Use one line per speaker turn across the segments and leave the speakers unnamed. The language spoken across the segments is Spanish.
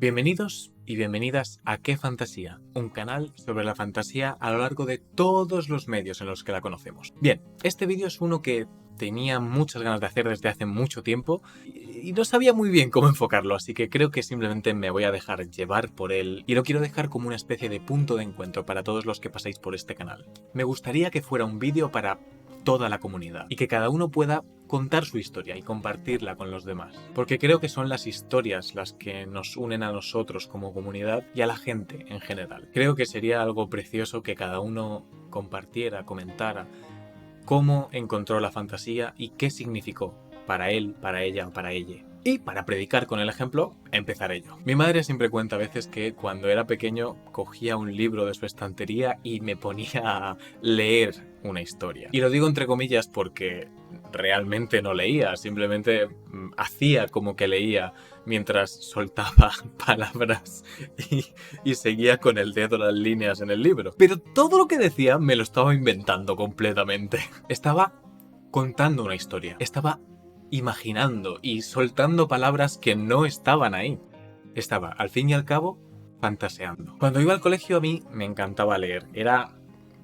Bienvenidos y bienvenidas a Qué Fantasía, un canal sobre la fantasía a lo largo de todos los medios en los que la conocemos. Bien, este vídeo es uno que tenía muchas ganas de hacer desde hace mucho tiempo y no sabía muy bien cómo enfocarlo, así que creo que simplemente me voy a dejar llevar por él y lo quiero dejar como una especie de punto de encuentro para todos los que pasáis por este canal. Me gustaría que fuera un vídeo para toda la comunidad y que cada uno pueda contar su historia y compartirla con los demás, porque creo que son las historias las que nos unen a nosotros como comunidad y a la gente en general. Creo que sería algo precioso que cada uno compartiera, comentara cómo encontró la fantasía y qué significó para él, para ella o para ella. Y para predicar con el ejemplo, empezaré yo. Mi madre siempre cuenta a veces que cuando era pequeño cogía un libro de su estantería y me ponía a leer una historia. Y lo digo entre comillas porque realmente no leía, simplemente hacía como que leía mientras soltaba palabras y seguía con el dedo las líneas en el libro. Pero todo lo que decía me lo estaba inventando completamente. Estaba contando una historia. Estaba imaginando y soltando palabras que no estaban ahí. Estaba, al fin y al cabo, fantaseando. Cuando iba al colegio a mí me encantaba leer. Era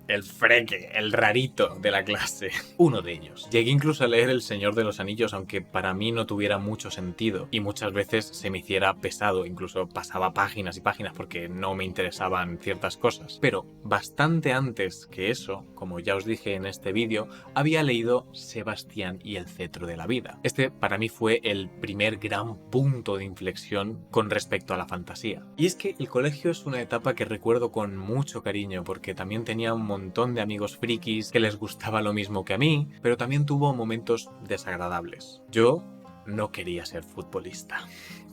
el freque, el rarito de la clase. Uno de ellos. Llegué incluso a leer El Señor de los Anillos, aunque para mí no tuviera mucho sentido y muchas veces se me hiciera pesado, incluso pasaba páginas y páginas porque no me interesaban ciertas cosas. Pero bastante antes que eso, como ya os dije en este vídeo, había leído Sebastián y el Cetro de la Vida. Este para mí fue el primer gran punto de inflexión con respecto a la fantasía. Y es que el colegio es una etapa que recuerdo con mucho cariño porque también tenía un montón de amigos frikis que les gustaba lo mismo que a mí, pero también tuvo momentos desagradables. Yo no quería ser futbolista,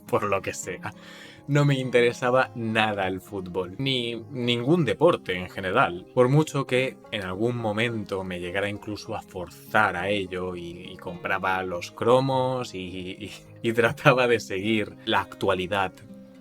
por lo que sea. No me interesaba nada el fútbol, ni ningún deporte en general. Por mucho que en algún momento me llegara incluso a forzar a ello y compraba los cromos y trataba de seguir la actualidad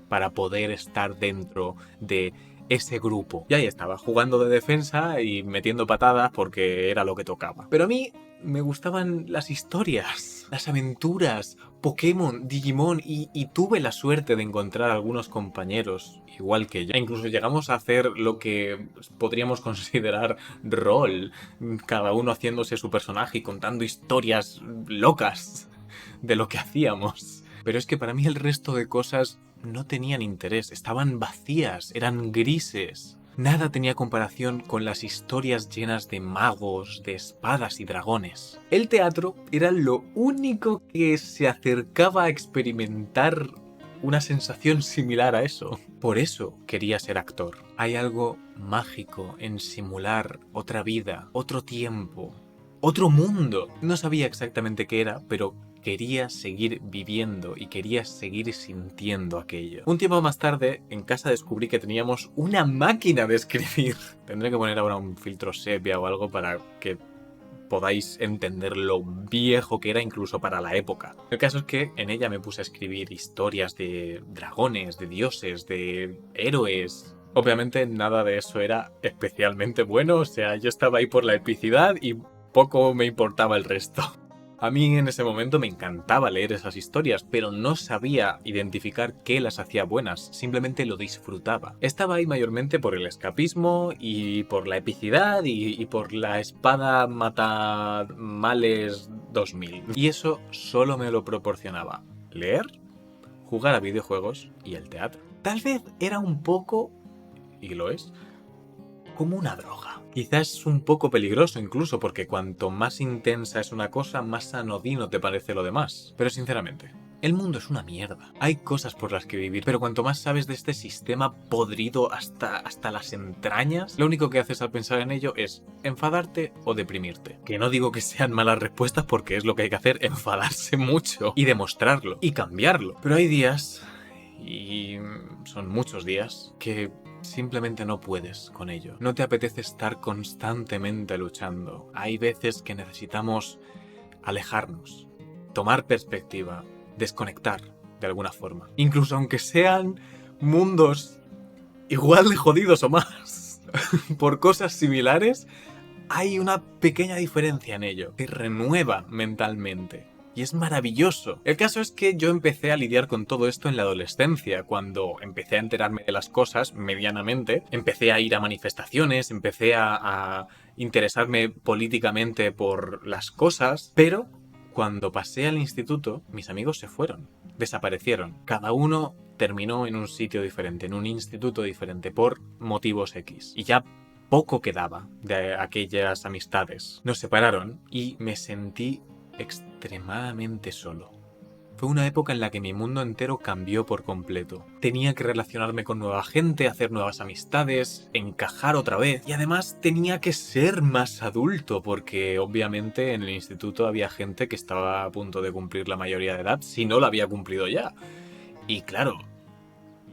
para poder estar dentro de ese grupo. Y ahí estaba, jugando de defensa y metiendo patadas porque era lo que tocaba. Pero a mí me gustaban las historias, las aventuras, Pokémon, Digimon y tuve la suerte de encontrar algunos compañeros igual que yo. E incluso llegamos a hacer lo que podríamos considerar rol, cada uno haciéndose su personaje y contando historias locas de lo que hacíamos. Pero es que para mí el resto de cosas no tenían interés, estaban vacías, eran grises. Nada tenía comparación con las historias llenas de magos, de espadas y dragones. El teatro era lo único que se acercaba a experimentar una sensación similar a eso. Por eso quería ser actor. Hay algo mágico en simular otra vida, otro tiempo, otro mundo. No sabía exactamente qué era, pero quería seguir viviendo y quería seguir sintiendo aquello. Un tiempo más tarde, en casa descubrí que teníamos una máquina de escribir. Tendré que poner ahora un filtro sepia o algo para que podáis entender lo viejo que era incluso para la época. El caso es que en ella me puse a escribir historias de dragones, de dioses, de héroes. Obviamente nada de eso era especialmente bueno, o sea, yo estaba ahí por la epicidad y poco me importaba el resto. A mí en ese momento me encantaba leer esas historias, pero no sabía identificar qué las hacía buenas, simplemente lo disfrutaba. Estaba ahí mayormente por el escapismo y por la epicidad y por la espada mata males 2000. Y eso solo me lo proporcionaba leer, jugar a videojuegos y el teatro. Tal vez era un poco, y lo es, como una droga. Quizás es un poco peligroso incluso, porque cuanto más intensa es una cosa, más anodino te parece lo demás. Pero sinceramente, el mundo es una mierda. Hay cosas por las que vivir, pero cuanto más sabes de este sistema podrido hasta las entrañas, lo único que haces al pensar en ello es enfadarte o deprimirte. Que no digo que sean malas respuestas porque es lo que hay que hacer, enfadarse mucho y demostrarlo y cambiarlo. Pero hay días, y son muchos días, que simplemente no puedes con ello. No te apetece estar constantemente luchando. Hay veces que necesitamos alejarnos, tomar perspectiva, desconectar de alguna forma. Incluso aunque sean mundos igual de jodidos o más, por cosas similares, hay una pequeña diferencia en ello. Te renueva mentalmente. y es maravilloso. El caso es que yo empecé a lidiar con todo esto en la adolescencia, cuando empecé a enterarme de las cosas medianamente, empecé a ir a manifestaciones, empecé a interesarme políticamente por las cosas, pero cuando pasé al instituto, mis amigos se fueron, desaparecieron. Cada uno terminó en un sitio diferente, en un instituto diferente, por motivos X. Y ya poco quedaba de aquellas amistades. Nos separaron y me sentí extremadamente solo. Fue una época en la que mi mundo entero cambió por completo. Tenía que relacionarme con nueva gente, hacer nuevas amistades, encajar otra vez. Y además tenía que ser más adulto, porque obviamente en el instituto había gente que estaba a punto de cumplir la mayoría de edad, si no la había cumplido ya. Y claro,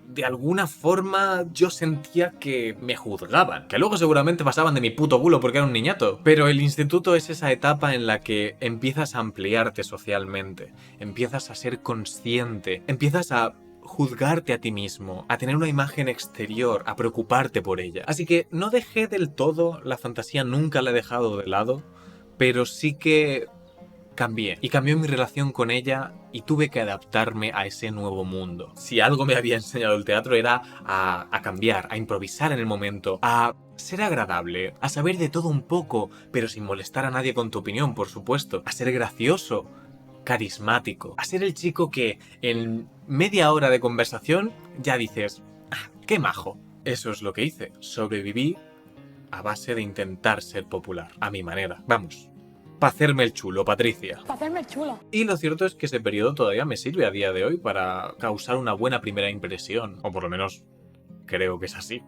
de alguna forma yo sentía que me juzgaban, que luego seguramente pasaban de mi puto culo porque era un niñato. Pero el instituto es esa etapa en la que empiezas a ampliarte socialmente, empiezas a ser consciente, empiezas a juzgarte a ti mismo, a tener una imagen exterior, a preocuparte por ella. Así que no dejé del todo la fantasía, nunca la he dejado de lado, pero sí que cambié. Y cambió mi relación con ella y tuve que adaptarme a ese nuevo mundo. Si algo me había enseñado el teatro era a cambiar, a improvisar en el momento, a ser agradable, a saber de todo un poco, pero sin molestar a nadie con tu opinión, por supuesto, a ser gracioso, carismático, a ser el chico que en media hora de conversación ya dices, ¡ah, qué majo! Eso es lo que hice. Sobreviví a base de intentar ser popular, a mi manera. Vamos, para hacerme el chulo, Patricia.
Para hacerme el chulo.
Y lo cierto es que ese periodo todavía me sirve a día de hoy para causar una buena primera impresión. O por lo menos creo que es así.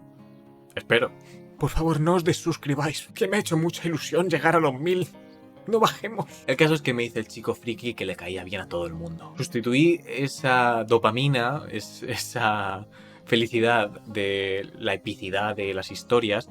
Espero. Por favor, no os desuscribáis, que me ha hecho mucha ilusión llegar a los 1000. No bajemos. El caso es que me hice el chico friki que le caía bien a todo el mundo. Sustituí esa dopamina, esa felicidad de la epicidad de las historias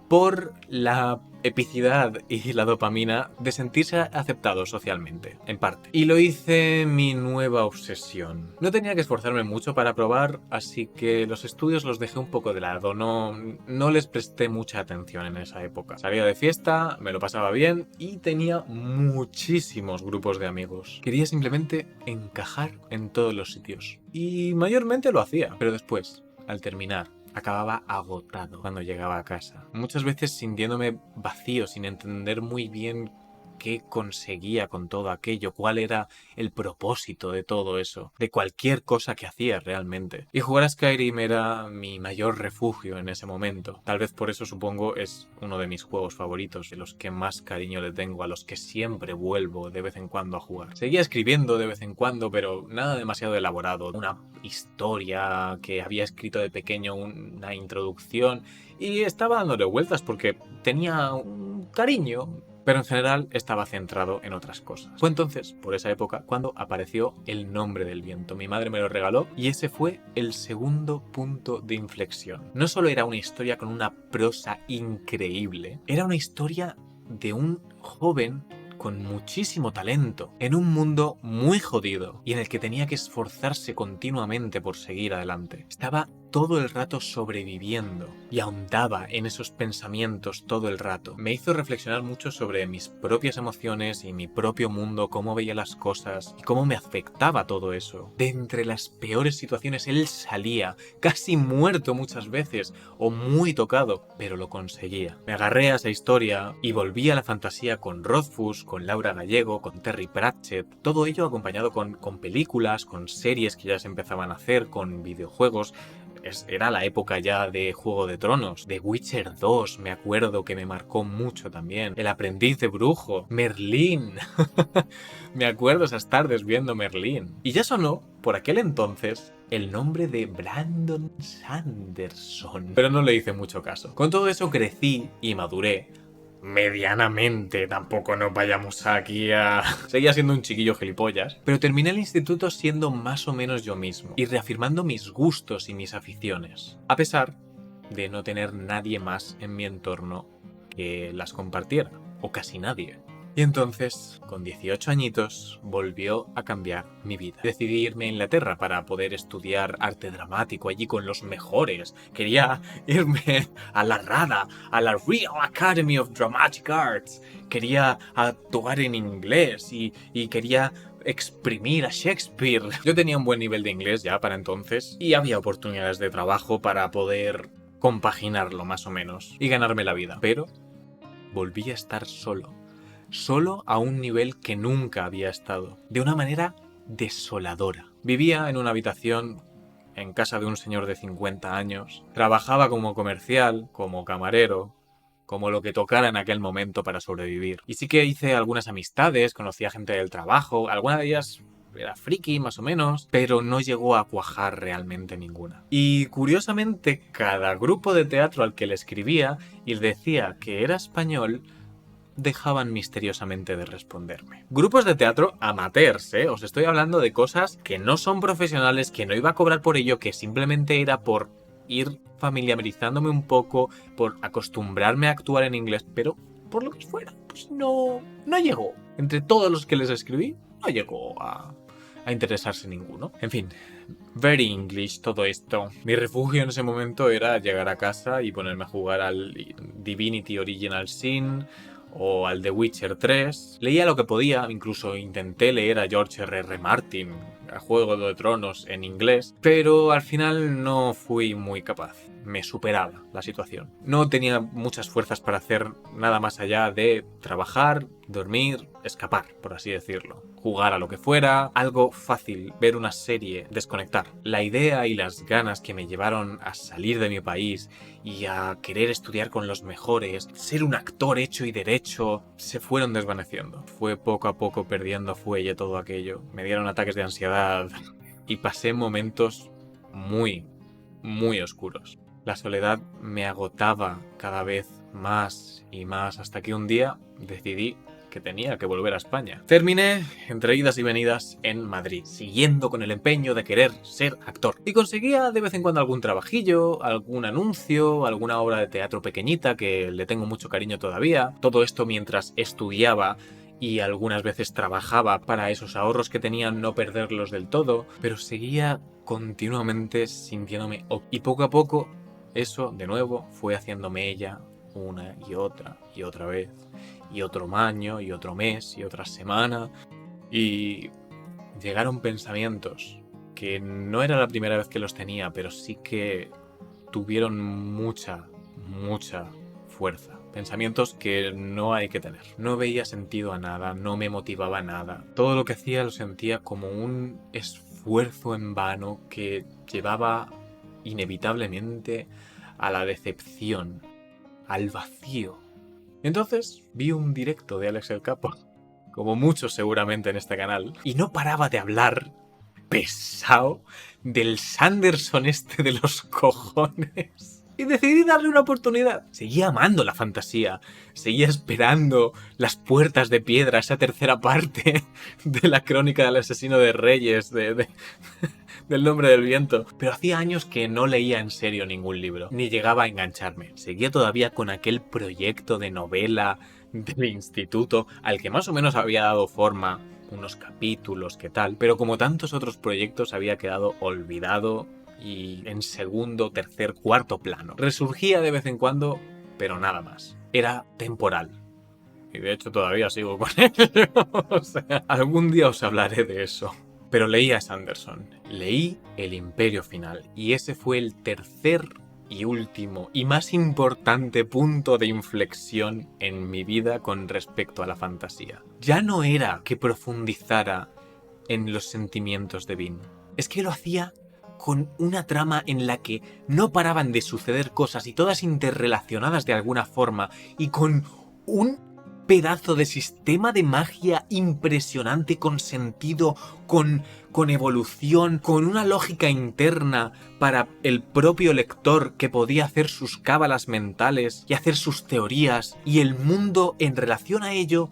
por la epicidad y la dopamina de sentirse aceptado socialmente, en parte. Y lo hice mi nueva obsesión. No tenía que esforzarme mucho para probar, así que los estudios los dejé un poco de lado, no les presté mucha atención en esa época. Salía de fiesta, me lo pasaba bien y tenía muchísimos grupos de amigos. Quería simplemente encajar en todos los sitios. Y mayormente lo hacía, pero después, al terminar, acababa agotado cuando llegaba a casa. Muchas veces sintiéndome vacío, sin entender muy bien qué conseguía con todo aquello, cuál era el propósito de todo eso, de cualquier cosa que hacía realmente. Y jugar a Skyrim era mi mayor refugio en ese momento. Tal vez por eso supongo es uno de mis juegos favoritos, de los que más cariño le tengo, a los que siempre vuelvo de vez en cuando a jugar. Seguía escribiendo de vez en cuando, pero nada demasiado elaborado. Una historia que había escrito de pequeño, una introducción, y estaba dándole vueltas porque tenía un cariño, pero en general estaba centrado en otras cosas. Fue entonces, por esa época, cuando apareció El nombre del viento. Mi madre me lo regaló y ese fue el segundo punto de inflexión. No solo era una historia con una prosa increíble, era una historia de un joven con muchísimo talento, en un mundo muy jodido y en el que tenía que esforzarse continuamente por seguir adelante. Estaba todo el rato sobreviviendo y ahondaba en esos pensamientos todo el rato. Me hizo reflexionar mucho sobre mis propias emociones y mi propio mundo, cómo veía las cosas y cómo me afectaba todo eso. De entre las peores situaciones él salía, casi muerto muchas veces o muy tocado, pero lo conseguía. Me agarré a esa historia y volví a la fantasía con Rothfuss, con Laura Gallego, con Terry Pratchett, todo ello acompañado con películas, con series que ya se empezaban a hacer, con videojuegos. Era la época ya de Juego de Tronos, de Witcher 2, me acuerdo que me marcó mucho también. El aprendiz de brujo, Merlín. Me acuerdo esas tardes viendo Merlín. Y ya sonó, por aquel entonces, el nombre de Brandon Sanderson. Pero no le hice mucho caso. Con todo eso crecí y maduré. Medianamente, tampoco nos vayamos aquí a... Seguía siendo un chiquillo gilipollas, pero terminé el instituto siendo más o menos yo mismo y reafirmando mis gustos y mis aficiones, a pesar de no tener nadie más en mi entorno que las compartiera, o casi nadie. Y entonces, con 18 añitos, volvió a cambiar mi vida. Decidí irme a Inglaterra para poder estudiar arte dramático allí con los mejores. Quería irme a la RADA, a la Real Academy of Dramatic Arts. Quería actuar en inglés y quería exprimir a Shakespeare. Yo tenía un buen nivel de inglés ya para entonces y había oportunidades de trabajo para poder compaginarlo más o menos y ganarme la vida. Pero volví a estar solo. Solo a un nivel que nunca había estado, de una manera desoladora. Vivía en una habitación en casa de un señor de 50 años, trabajaba como comercial, como camarero, como lo que tocara en aquel momento para sobrevivir. Y sí que hice algunas amistades, conocía gente del trabajo, alguna de ellas era friki más o menos, pero no llegó a cuajar realmente ninguna. Y curiosamente, cada grupo de teatro al que le escribía y le decía que era español, dejaban misteriosamente de responderme. Grupos de teatro amateurs, ¿eh? Os estoy hablando de cosas que no son profesionales, que no iba a cobrar por ello, que simplemente era por ir familiarizándome un poco, por acostumbrarme a actuar en inglés, pero por lo que fuera, pues no llegó. Entre todos los que les escribí, no llegó a interesarse ninguno. En fin, very English todo esto. Mi refugio en ese momento era llegar a casa y ponerme a jugar al Divinity Original Sin o al The Witcher 3. Leía lo que podía, incluso intenté leer a George R.R. Martin, a Juego de Tronos en inglés, pero al final no fui muy capaz. Me superaba la situación. No tenía muchas fuerzas para hacer nada más allá de trabajar, dormir, escapar, por así decirlo. Jugar a lo que fuera, algo fácil, ver una serie, desconectar. La idea y las ganas que me llevaron a salir de mi país y a querer estudiar con los mejores, ser un actor hecho y derecho, se fueron desvaneciendo. Fue poco a poco perdiendo fuelle todo aquello. Me dieron ataques de ansiedad y pasé momentos muy oscuros. La soledad me agotaba cada vez más y más hasta que un día decidí que tenía que volver a España. Terminé entre idas y venidas en Madrid, siguiendo con el empeño de querer ser actor. Y conseguía de vez en cuando algún trabajillo, algún anuncio, alguna obra de teatro pequeñita que le tengo mucho cariño todavía. Todo esto mientras estudiaba y algunas veces trabajaba para esos ahorros que tenía no perderlos del todo, pero seguía continuamente sintiéndome y poco a poco eso de nuevo fue haciéndome ella una y otra vez, y otro año y otro mes y otra semana, y llegaron pensamientos que no era la primera vez que los tenía, pero sí que tuvieron mucha fuerza. Pensamientos que no hay que tener. No veía sentido a nada, no me motivaba nada. Todo lo que hacía lo sentía como un esfuerzo en vano que llevaba inevitablemente a la decepción, al vacío. Entonces vi un directo de Alex el Capo, como muchos seguramente en este canal, y no paraba de hablar, pesado, del Sanderson este de los cojones. Y decidí darle una oportunidad. Seguía amando la fantasía. Seguía esperando las puertas de piedra, esa tercera parte de la crónica del asesino de reyes, del nombre del viento. Pero hacía años que no leía en serio ningún libro, ni llegaba a engancharme. Seguía todavía con aquel proyecto de novela del instituto, al que más o menos había dado forma, unos capítulos, qué tal. Pero como tantos otros proyectos había quedado olvidado y en segundo, tercer, cuarto plano. Resurgía de vez en cuando, pero nada más. Era temporal. Y de hecho todavía sigo con ello. O sea, algún día os hablaré de eso. Pero leí a Sanderson. Leí El Imperio Final. Y ese fue el tercer y último y más importante punto de inflexión en mi vida con respecto a la fantasía. Ya no era que profundizara en los sentimientos de Vin. Es que lo hacía con una trama en la que no paraban de suceder cosas y todas interrelacionadas de alguna forma, y con un pedazo de sistema de magia impresionante, con sentido, con evolución, con una lógica interna para el propio lector que podía hacer sus cábalas mentales y hacer sus teorías, y el mundo en relación a ello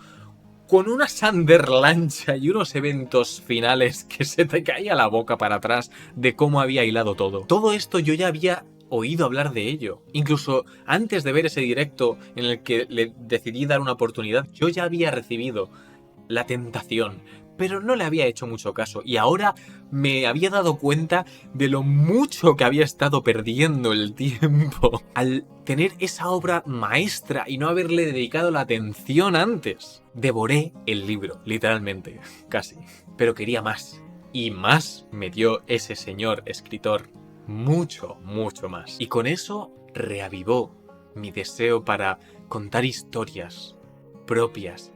con una Sanderlancha y unos eventos finales que se te caía la boca para atrás de cómo había hilado todo. Todo esto yo ya había oído hablar de ello. Incluso antes de ver ese directo en el que le decidí dar una oportunidad, yo ya había recibido la tentación, pero no le había hecho mucho caso. Y ahora me había dado cuenta de lo mucho que había estado perdiendo el tiempo al tener esa obra maestra y no haberle dedicado la atención antes. Devoré el libro, literalmente, casi. Pero quería más. Y más me dio ese señor escritor. Mucho, mucho más. Y con eso reavivó mi deseo para contar historias propias.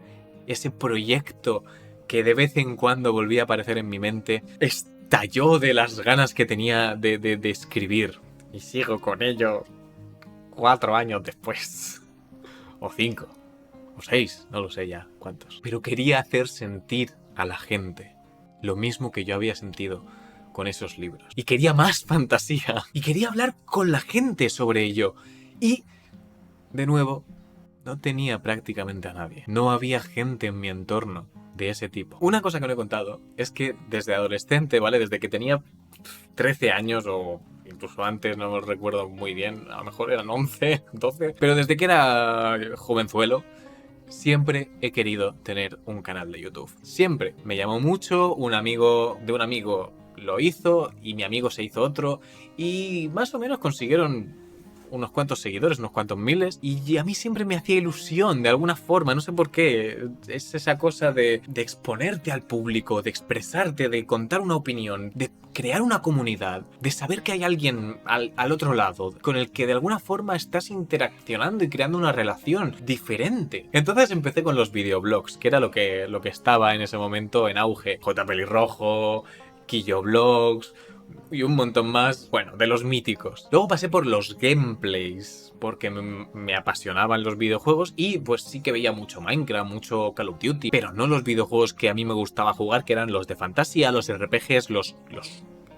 Ese proyecto que de vez en cuando volvía a aparecer en mi mente estalló de las ganas que tenía de escribir. Y sigo con ello 4 años después. O 5. O 6. No lo sé ya cuántos. Pero quería hacer sentir a la gente lo mismo que yo había sentido con esos libros. Y quería más fantasía. Y quería hablar con la gente sobre ello. Y, de nuevo, no tenía prácticamente a nadie. No había gente en mi entorno de ese tipo. Una cosa que no he contado es que desde adolescente, ¿vale? Desde que tenía 13 años o incluso antes, no lo recuerdo muy bien, a lo mejor eran 11, 12, pero desde que era jovenzuelo, siempre he querido tener un canal de YouTube. Siempre. Me llamó mucho, un amigo de un amigo lo hizo y mi amigo se hizo otro y más o menos consiguieron unos cuantos seguidores, unos cuantos miles, y a mí siempre me hacía ilusión de alguna forma, no sé por qué, es esa cosa de exponerte al público, de expresarte, de contar una opinión, de crear una comunidad, de saber que hay alguien al otro lado con el que de alguna forma estás interaccionando y creando una relación diferente. Entonces empecé con los videoblogs, que era lo que estaba en ese momento en auge. J. Pelirrojo, Quillo Vlogs y un montón más, bueno, de los míticos. Luego pasé por los gameplays, porque me apasionaban los videojuegos y pues sí que veía mucho Minecraft, mucho Call of Duty, pero no los videojuegos que a mí me gustaba jugar, que eran los de fantasía, los RPGs, los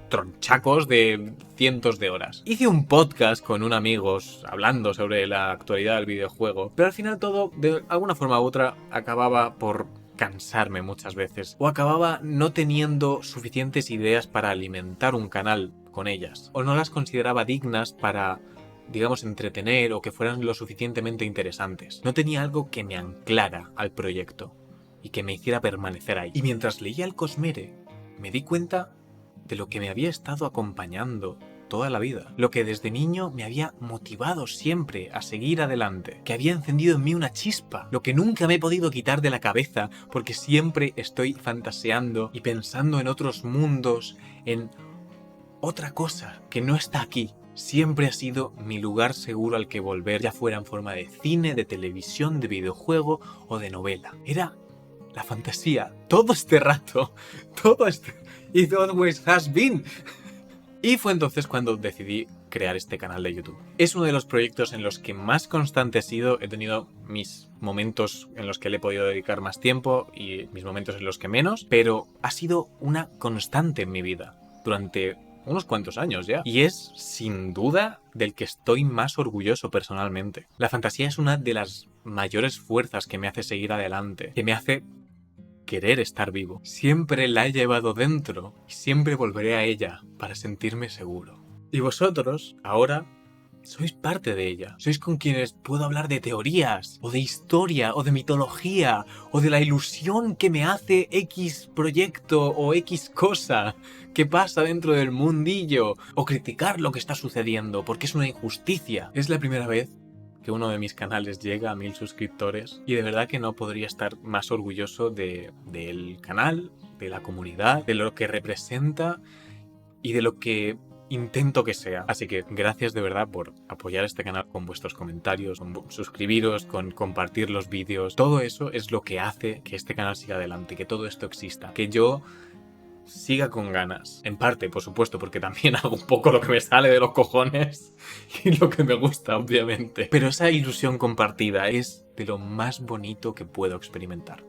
tronchacos de cientos de horas. Hice un podcast con un amigo hablando sobre la actualidad del videojuego, pero al final todo, de alguna forma u otra, acababa por cansarme muchas veces, o acababa no teniendo suficientes ideas para alimentar un canal con ellas, o no las consideraba dignas para, digamos, entretener o que fueran lo suficientemente interesantes. No tenía algo que me anclara al proyecto y que me hiciera permanecer ahí. Y mientras leía el Cosmere, me di cuenta de lo que me había estado acompañando toda la vida, lo que desde niño me había motivado siempre a seguir adelante, que había encendido en mí una chispa, lo que nunca me he podido quitar de la cabeza porque siempre estoy fantaseando y pensando en otros mundos, en otra cosa que no está aquí. Siempre ha sido mi lugar seguro al que volver, ya fuera en forma de cine, de televisión, de videojuego o de novela. Era la fantasía, todo este rato, todo este... It always has been. Y fue entonces cuando decidí crear este canal de YouTube. Es uno de los proyectos en los que más constante he sido. He tenido mis momentos en los que le he podido dedicar más tiempo y mis momentos en los que menos, pero ha sido una constante en mi vida durante unos cuantos años ya. Y es, sin duda, del que estoy más orgulloso personalmente. La fantasía es una de las mayores fuerzas que me hace seguir adelante, que me hace querer estar vivo. Siempre la he llevado dentro y siempre volveré a ella para sentirme seguro. Y vosotros, ahora, sois parte de ella. Sois con quienes puedo hablar de teorías, o de historia, o de mitología, o de la ilusión que me hace X proyecto o X cosa que pasa dentro del mundillo, o criticar lo que está sucediendo porque es una injusticia. Es la primera vez que uno de mis canales llega a 1000 suscriptores y de verdad que no podría estar más orgulloso del canal, de la comunidad, de lo que representa y de lo que intento que sea. Así que gracias de verdad por apoyar este canal con vuestros comentarios, con suscribiros, con compartir los vídeos. Todo eso es lo que hace que este canal siga adelante, que todo esto exista, que yo siga con ganas. En parte, por supuesto, porque también hago un poco lo que me sale de los cojones y lo que me gusta, obviamente. Pero esa ilusión compartida es de lo más bonito que puedo experimentar.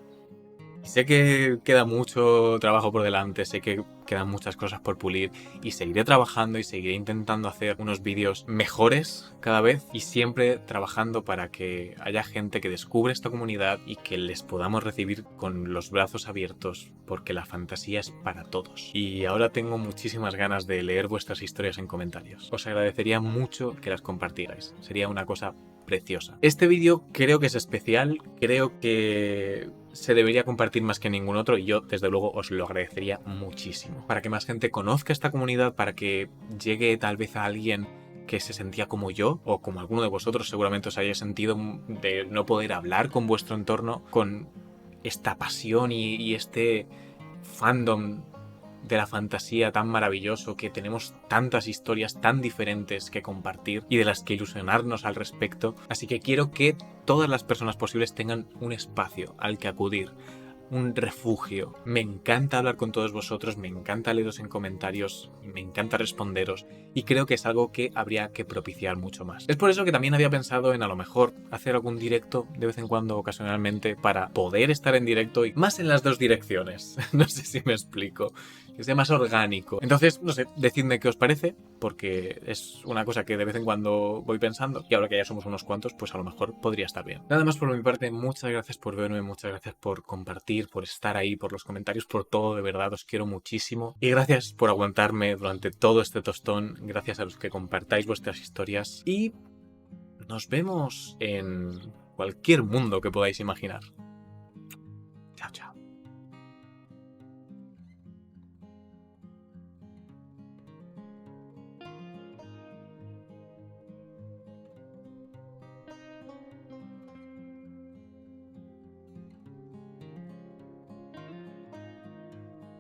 Sé que queda mucho trabajo por delante, sé que quedan muchas cosas por pulir y seguiré trabajando y seguiré intentando hacer unos vídeos mejores cada vez y siempre trabajando para que haya gente que descubre esta comunidad y que les podamos recibir con los brazos abiertos, porque la fantasía es para todos. Y ahora tengo muchísimas ganas de leer vuestras historias en comentarios. Os agradecería mucho que las compartierais, sería una cosa preciosa. Este vídeo creo que es especial, creo que se debería compartir más que ningún otro y yo desde luego os lo agradecería muchísimo. Para que más gente conozca esta comunidad, para que llegue tal vez a alguien que se sentía como yo o como alguno de vosotros seguramente os hayáis sentido de no poder hablar con vuestro entorno, con esta pasión y este fandom de la fantasía tan maravilloso, que tenemos tantas historias tan diferentes que compartir y de las que ilusionarnos al respecto. Así que quiero que todas las personas posibles tengan un espacio al que acudir, un refugio. Me encanta hablar con todos vosotros, me encanta leeros en comentarios, me encanta responderos y creo que es algo que habría que propiciar mucho más. Es por eso que también había pensado en a lo mejor hacer algún directo de vez en cuando, ocasionalmente, para poder estar en directo y más en las dos direcciones. No sé si me explico. Que sea más orgánico. Entonces, no sé, decidme qué os parece, porque es una cosa que de vez en cuando voy pensando y ahora que ya somos unos cuantos, pues a lo mejor podría estar bien. Nada más por mi parte, muchas gracias por verme, muchas gracias por compartir, por estar ahí, por los comentarios, por todo, de verdad, os quiero muchísimo. Y gracias por aguantarme durante todo este tostón, gracias a los que compartáis vuestras historias y nos vemos en cualquier mundo que podáis imaginar. Chao, chao.